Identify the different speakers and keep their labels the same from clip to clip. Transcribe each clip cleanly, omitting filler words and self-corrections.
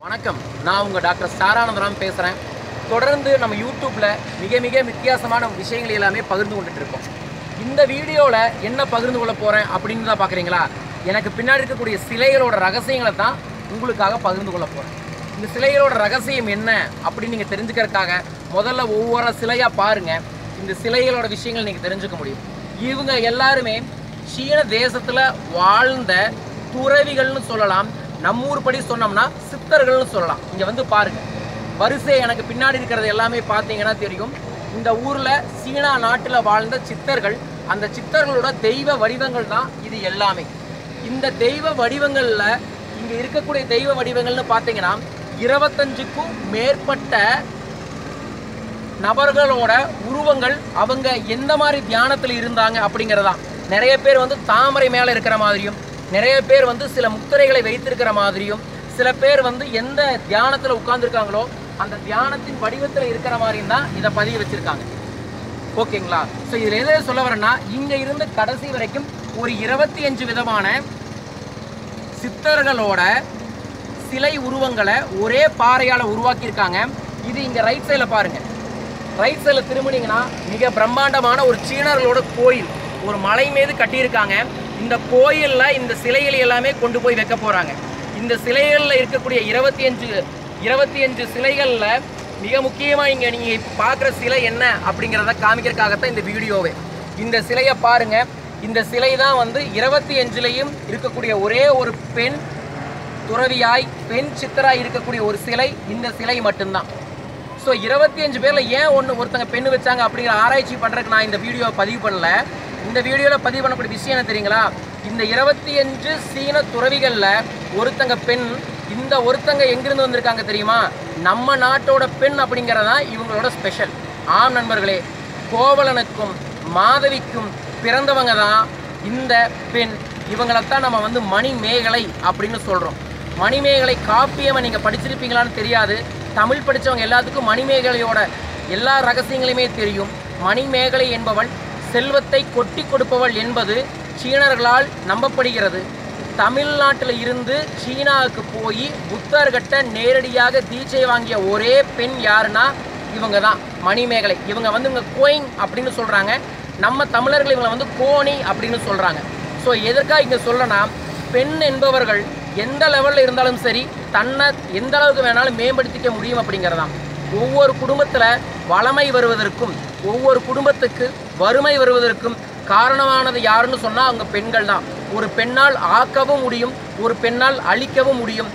Speaker 1: வணக்கம், நான் உங்கள் டாக்டர் சாரானந்தராம் பேசுகிறேன். தொடர்ந்து நம்ம யூடியூப்பில் மிக வித்தியாசமான விஷயங்கள் எல்லாமே பகிர்ந்து கொண்டுட்டு இருக்கோம். இந்த வீடியோவில் என்ன பகிர்ந்து கொள்ள போகிறேன் அப்படின்னு தான் பார்க்குறீங்களா? எனக்கு பின்னாடி இருக்கக்கூடிய சிலைகளோட ரகசியங்களை தான் உங்களுக்காக பகிர்ந்து கொள்ள போகிறேன். இந்த சிலைகளோட ரகசியம் என்ன அப்படின்னு நீங்கள் தெரிஞ்சுக்கிறதுக்காக முதல்ல ஒவ்வொரு சிலையாக பாருங்கள். இந்த சிலைகளோட விஷயங்கள் நீங்கள் தெரிஞ்சுக்க முடியும். இவங்க எல்லாருமே சீன தேசத்தில் வாழ்ந்த துறவிகள்னு சொல்லலாம். நம்ம ஊர் படி சொன்னோம்னா சித்தர்கள்னு சொல்லலாம். இங்கே வந்து பாருங்கள், வரிசை எனக்கு பின்னாடி இருக்கிறது எல்லாமே பார்த்தீங்கன்னா தெரியும். இந்த ஊரில் சீனா நாட்டில் வாழ்ந்த சித்தர்கள், அந்த சித்தர்களோட தெய்வ வடிவங்கள் தான் இது எல்லாமே. இந்த தெய்வ வடிவங்களில் இங்கே இருக்கக்கூடிய தெய்வ வடிவங்கள்னு பார்த்தீங்கன்னா 25க்கும் மேற்பட்ட நபர்களோட உருவங்கள் அவங்க எந்த மாதிரி தியானத்தில் இருந்தாங்க அப்படிங்கிறதான். நிறைய பேர் வந்து தாமரை மேலே இருக்கிற மாதிரியும், நிறைய பேர் வந்து சில முத்திரைகளை வைத்திருக்கிற மாதிரியும், சில பேர் வந்து எந்த தியானத்தில் உட்கார்ந்துருக்காங்களோ அந்த தியானத்தின் வடிவத்தில் இருக்கிற மாதிரியும் தான் இதை பதிவு வச்சுருக்காங்க. ஓகேங்களா? ஸோ இதில் எதை சொல்ல வரேன்னா, இங்கே இருந்து கடைசி வரைக்கும் ஒரு 25 விதமான சித்தர்களோட சிலை உருவங்களை ஒரே பாறையால் உருவாக்கியிருக்காங்க. இது இங்கே ரைட் சைடில் பாருங்கள். ரைட் சைடில் திரும்பினீங்கன்னா மிக பிரம்மாண்டமான ஒரு சீனர்களோட கோயில் ஒரு மலை மீது கட்டியிருக்காங்க. இந்த கோயிலில் இந்த சிலைகள் எல்லாமே கொண்டு போய் வைக்க போகிறாங்க. இந்த சிலைகளில் இருக்கக்கூடிய 25 சிலைகளில் மிக முக்கியமாக இங்கே நீங்கள் பார்க்குற சிலை என்ன அப்படிங்கிறத காமிக்கிறதுக்காகத்தான் இந்த வீடியோவே. இந்த சிலையை பாருங்கள். இந்த சிலை தான் வந்து 25லையும் இருக்கக்கூடிய ஒரே ஒரு பெண் துறவியாய், பெண் சித்தராய் இருக்கக்கூடிய ஒரு சிலை இந்த சிலை மட்டும்தான். ஸோ 25 பேரில் ஏன் ஒருத்தங்க பெண்ணு வச்சாங்க அப்படிங்கிற ஆராய்ச்சி பண்ணுறதுக்கு நான் இந்த வீடியோவை பதிவு பண்ணல. இந்த வீடியோவில் பதிவு பண்ணக்கூடிய விஷயம் என்ன தெரியுங்களா? இந்த 25 சீன துறவிகளில் ஒருத்தங்க பெண். இந்த ஒருத்தங்க எங்கிருந்து வந்திருக்காங்க தெரியுமா? நம்ம நாட்டோட பெண் அப்படிங்கிறதான் இவங்களோட ஸ்பெஷல். ஆம் நண்பர்களே, கோவலனுக்கும் மாதவிக்கும் பிறந்தவங்க தான் இந்த பெண். இவங்களைத்தான் நம்ம வந்து மணிமேகலை அப்படின்னு சொல்கிறோம். மணிமேகலை காப்பியமை நீங்கள் படிச்சிருப்பீங்களான்னு தெரியாது. தமிழ் படித்தவங்க எல்லாத்துக்கும் மணிமேகலையோட எல்லா ரகசியங்களையுமே தெரியும். மணிமேகலை என்பவள் செல்வத்தை கொட்டி கொடுப்பவள் என்பது சீனர்களால் நம்பப்படுகிறது. தமிழ்நாட்டில் இருந்து சீனாவுக்கு போய் புத்தர்கிட்ட நேரடியாக தீட்சை வாங்கிய ஒரே பெண் யாருன்னா இவங்க தான், மணிமேகலை. இவங்க வந்து இவங்க கோயிங் அப்படின்னு சொல்கிறாங்க. நம்ம தமிழர்கள் இவங்களை வந்து கோணி அப்படின்னு சொல்கிறாங்க. ஸோ எதற்காக இங்கே சொல்லனா, பெண் என்பவர்கள் எந்த லெவலில் இருந்தாலும் சரி தன்னை எந்த அளவுக்கு வேணாலும் மேம்படுத்திக்க முடியும் அப்படிங்கிறதான். ஒவ்வொரு குடும்பத்தில் வளமை வருவதற்கும் ஒவ்வொரு குடும்பத்துக்கு வறுமை வருவதற்கும் காரணமானது யாருன்னு சொன்னால் அவங்க பெண்கள் தான். ஒரு பெண்ணால் ஆக்கவும் முடியும், ஒரு பெண்ணால் அழிக்கவும் முடியும்.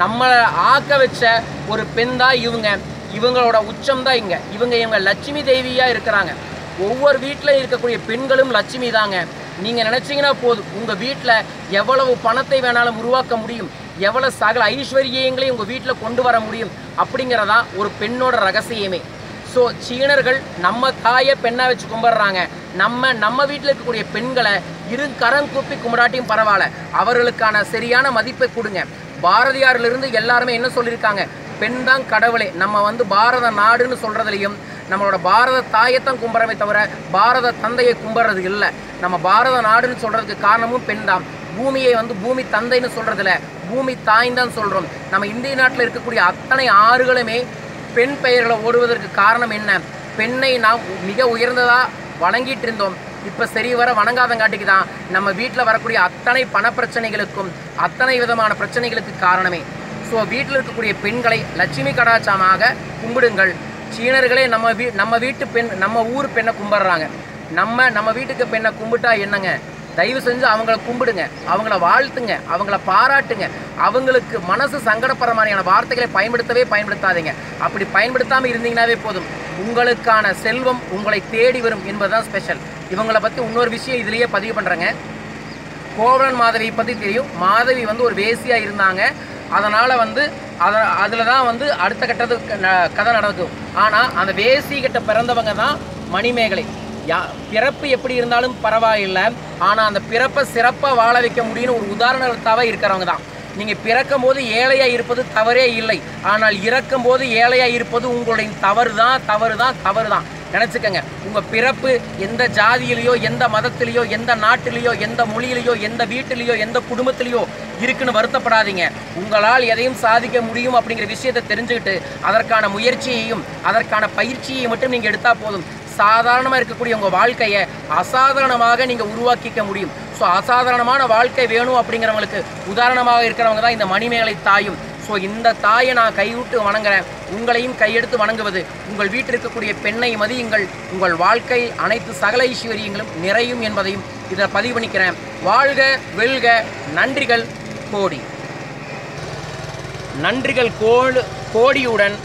Speaker 1: நம்மளை ஆக்க வச்ச ஒரு பெண் தான் இவங்க. இவங்களோட உச்சம் தான் இவங்க லட்சுமி தேவியாக இருக்கிறாங்க. ஒவ்வொரு வீட்டில் இருக்கக்கூடிய பெண்களும் லட்சுமி தாங்க. நீங்கள் நினச்சிங்கன்னா போதும், உங்கள் வீட்டில் எவ்வளவு பணத்தை வேணாலும் உருவாக்க முடியும், எவ்வளவு சகல ஐஸ்வர்யங்களையும் உங்கள் வீட்டில் கொண்டு வர முடியும் அப்படிங்கிறதா ஒரு பெண்ணோட ரகசியமே. ஸோ சீனர்கள் நம்ம தாயை பெண்ணாக வச்சு கும்பிட்றாங்க. நம்ம வீட்டில் இருக்கக்கூடிய பெண்களை கரம் கூப்பி கும்பிடாட்டியும் பரவாயில்ல, அவர்களுக்கான சரியான மதிப்பை கொடுங்க. பாரதியாரிலிருந்து எல்லாருமே என்ன சொல்லியிருக்காங்க? பெண் தான் கடவுளே. நம்ம வந்து பாரத நாடுன்னு சொல்கிறதுலையும் நம்மளோட பாரத தாயைத்தான் கும்பிட்றமே தவிர பாரத தந்தையை கும்பிட்றது இல்லை. நம்ம பாரத நாடுன்னு சொல்கிறதுக்கு காரணமும் பெண் தான். பூமியை வந்து பூமி தந்தைன்னு சொல்கிறதில்ல, பூமி தாய்ந்தான் சொல்கிறோம். நம்ம இந்திய நாட்டில் இருக்கக்கூடிய அத்தனை ஆறுகளுமே பெண் பெயர்களை ஓடுவதற்கு காரணம் என்ன? பெண்ணை நாம் மிக உயர்ந்ததாக வணங்கிட்டு இருந்தோம். இப்போ சரி வர வணங்காதங்காட்டிக்கு தான் நம்ம வீட்டில் வரக்கூடிய அத்தனை பண பிரச்சனைகளுக்கும் அத்தனை விதமான பிரச்சனைகளுக்கு காரணமே. ஸோ வீட்டில் இருக்கக்கூடிய பெண்களை லட்சுமி கடாட்சமாக கும்பிடுங்கள். சீனர்களே நம்ம வீட்டு பெண், நம்ம ஊர் பெண்ணை கும்பிட்றாங்க. நம்ம வீட்டுக்கு பெண்ணை கும்பிட்டா என்னங்க? தயவு செஞ்சு அவங்கள கும்பிடுங்க, அவங்கள வாழ்த்துங்க, அவங்கள பாராட்டுங்க. அவங்களுக்கு மனசு சங்கடப்படுற மாதிரியான வார்த்தைகளை பயன்படுத்தாதீங்க. அப்படி பயன்படுத்தாமல் இருந்தீங்கன்னாவே போதும், உங்களுக்கான செல்வம் உங்களை தேடி வரும் என்பதுதான் ஸ்பெஷல். இவங்களை பற்றி இன்னொரு விஷயம் இதுலேயே பதிவு பண்ணுறேங்க. கோவலன் மாதவியை பற்றி தெரியும். மாதவி வந்து ஒரு வேசியாக இருந்தாங்க. அதனால் வந்து அதில் தான் வந்து அடுத்த கட்டத்துக்கு கதை நடக்கும். ஆனால் அந்த வேசிக்கிட்ட பிறந்தவங்க தான் மணிமேகலை. பிறப்பு எப்படி இருந்தாலும் பரவாயில்லை, ஆனால் அந்த பிறப்பை சிறப்பாக வாழ வைக்க முடியும்னு ஒரு உதாரணத்தாவே இருக்கிறவங்க தான். நீங்கள் பிறக்கும் போது ஏழையாக இருப்பது தவறே இல்லை, ஆனால் இறக்கும் போது ஏழையாக இருப்பது உங்களுடைய தவறு தான். நினச்சிக்கங்க. உங்கள் பிறப்பு எந்த ஜாதியிலையோ, எந்த மதத்திலேயோ, எந்த நாட்டிலேயோ, எந்த மொழியிலையோ, எந்த வீட்டிலேயோ, எந்த குடும்பத்திலேயோ இருக்குன்னு வருத்தப்படாதீங்க. உங்களால் எதையும் சாதிக்க முடியும் அப்படிங்கிற விஷயத்தை தெரிஞ்சுக்கிட்டு அதற்கான முயற்சியையும் அதற்கான பயிற்சியையும் மட்டும் நீங்கள் எடுத்தால் போதும். சாதாரணமாக இருக்கக்கூடிய உங்கள் வாழ்க்கையை அசாதாரணமாக நீங்கள் உருவாக்கிக்க முடியும். ஸோ அசாதாரணமான வாழ்க்கை வேணும் அப்படிங்கிறவங்களுக்கு உதாரணமாக இருக்கிறவங்க தான் இந்த மணிமேகலை தாயும். ஸோ இந்த தாயை நான் கைவிட்டு வணங்குறேன். உங்களையும் கையெடுத்து வணங்குவது. உங்கள் வீட்டில் இருக்கக்கூடிய பெண்ணை மதியுங்கள். உங்கள் வாழ்க்கை அனைத்து சகல ஐஸ்வரியங்களும் நிறையும் என்பதையும் இதில் பதிவு பண்ணிக்கிறேன். வாழ்க வெல்க. நன்றிகள் கோடி. நன்றிகள் கோடியுடன்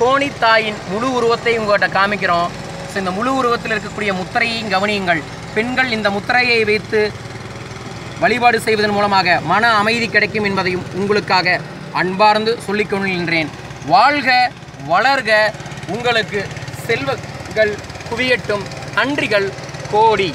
Speaker 1: கோணித்தாயின் முழு உருவத்தை உங்கள்கிட்ட காமிக்கிறோம். ஸோ இந்த முழு உருவத்தில் இருக்கக்கூடிய முத்திரையையும் கவனியுங்கள். பெண்கள் இந்த முத்திரையை வைத்து வழிபாடு செய்வதன் மூலமாக மன அமைதி கிடைக்கும் என்பதையும் உங்களுக்காக அன்பார்ந்து சொல்லிக் கொள்கின்றேன். வாழ்க வளர்க. உங்களுக்கு செல்வங்கள் குவியட்டும். நன்றிகள் கோடி.